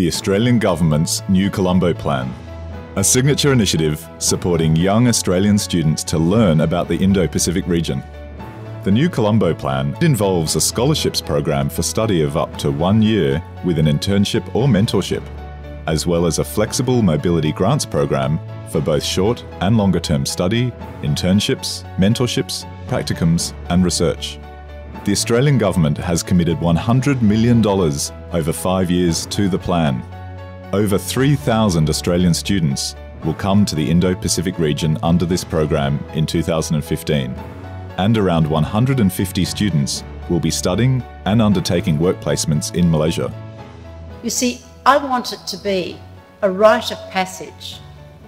the Australian Government's new Colombo Plan, a signature initiative supporting young Australian students to learn about the Indo-Pacific region. The new Colombo Plan involves a scholarships program for study of up to 1 year with an internship or mentorship, as well as a flexible mobility grants program for both short and longer term study, internships, mentorships, practicums and research. The Australian Government has committed $100 million over 5 years to the plan. Over 3,000 Australian students will come to the Indo-Pacific region under this program in 2015, and around 150 students will be studying and undertaking work placements in Malaysia. You see, I want it to be a rite of passage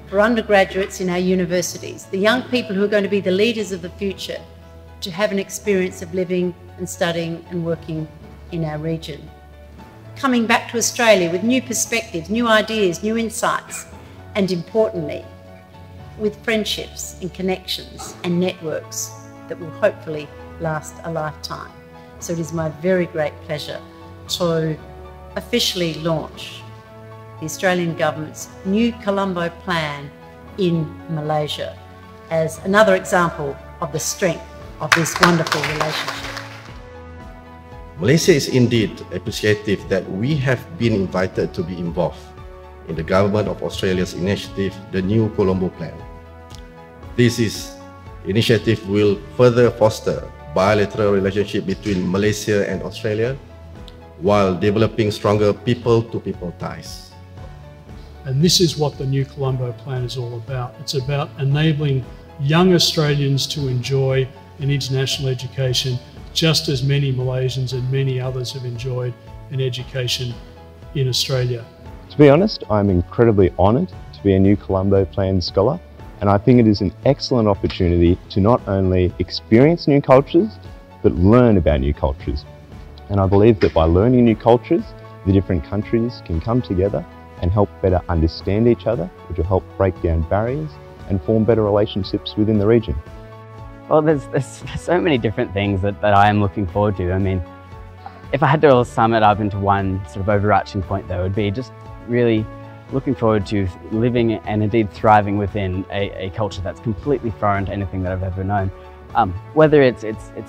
for undergraduates in our universities, the young people who are going to be the leaders of the future, to have an experience of living and studying and working in our region. Coming back to Australia with new perspectives, new ideas, new insights, and importantly, with friendships and connections and networks that will hopefully last a lifetime. So it is my very great pleasure to officially launch the Australian Government's new Colombo Plan in Malaysia as another example of the strength of this wonderful relationship. Malaysia is indeed appreciative that we have been invited to be involved in the Government of Australia's initiative, the new Colombo Plan. This initiative will further foster bilateral relationship between Malaysia and Australia while developing stronger people-to-people ties. And this is what the new Colombo Plan is all about. It's about enabling young Australians to enjoy an international education just as many Malaysians and many others have enjoyed an education in Australia. To be honest, I'm incredibly honoured to be a new Colombo Plan scholar, and I think it is an excellent opportunity to not only experience new cultures, but learn about new cultures. And I believe that by learning new cultures, the different countries can come together and help better understand each other, which will help break down barriers and form better relationships within the region. Well, there's so many different things that I am looking forward to. I mean, if I had to sum it up into one sort of overarching point, though, it would be just really looking forward to living and indeed thriving within a culture that's completely foreign to anything that I've ever known. Whether it's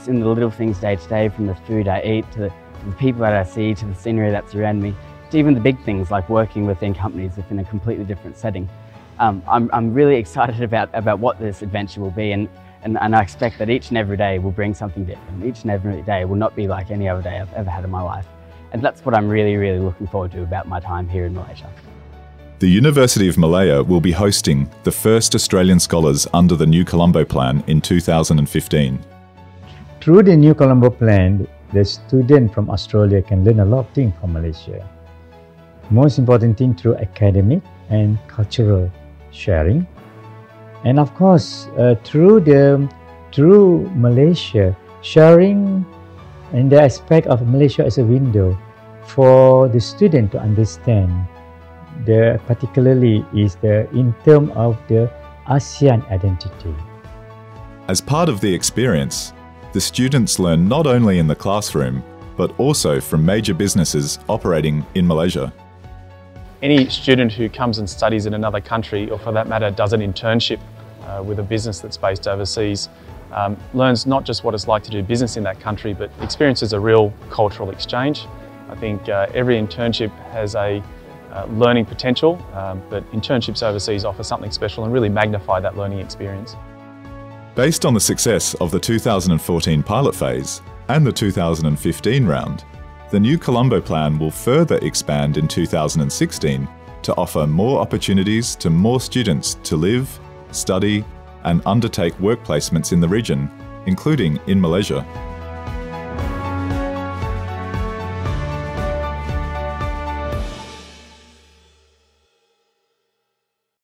in the little things day to day, from the food I eat, to the people that I see, to the scenery that's around me, to even the big things like working within companies in a completely different setting. I'm really excited about what this adventure will be, and I expect that each and every day will bring something different. Each and every day will not be like any other day I've ever had in my life. And that's what I'm really, really looking forward to about my time here in Malaysia. The University of Malaya will be hosting the first Australian scholars under the new Colombo Plan in 2015. Through the new Colombo Plan, the student from Australia can learn a lot of things from Malaysia. Most important thing through academic and cultural sharing. And of course, through Malaysia, sharing in the aspect of Malaysia as a window for the student to understand, particularly in terms of the ASEAN identity. As part of the experience, the students learn not only in the classroom, but also from major businesses operating in Malaysia. Any student who comes and studies in another country, or for that matter does an internship with a business that's based overseas, learns not just what it's like to do business in that country, but experiences a real cultural exchange. I think every internship has a learning potential, but internships overseas offer something special and really magnify that learning experience. Based on the success of the 2014 pilot phase and the 2015 round, the new Colombo Plan will further expand in 2016 to offer more opportunities to more students to live, study and undertake work placements in the region, including in Malaysia.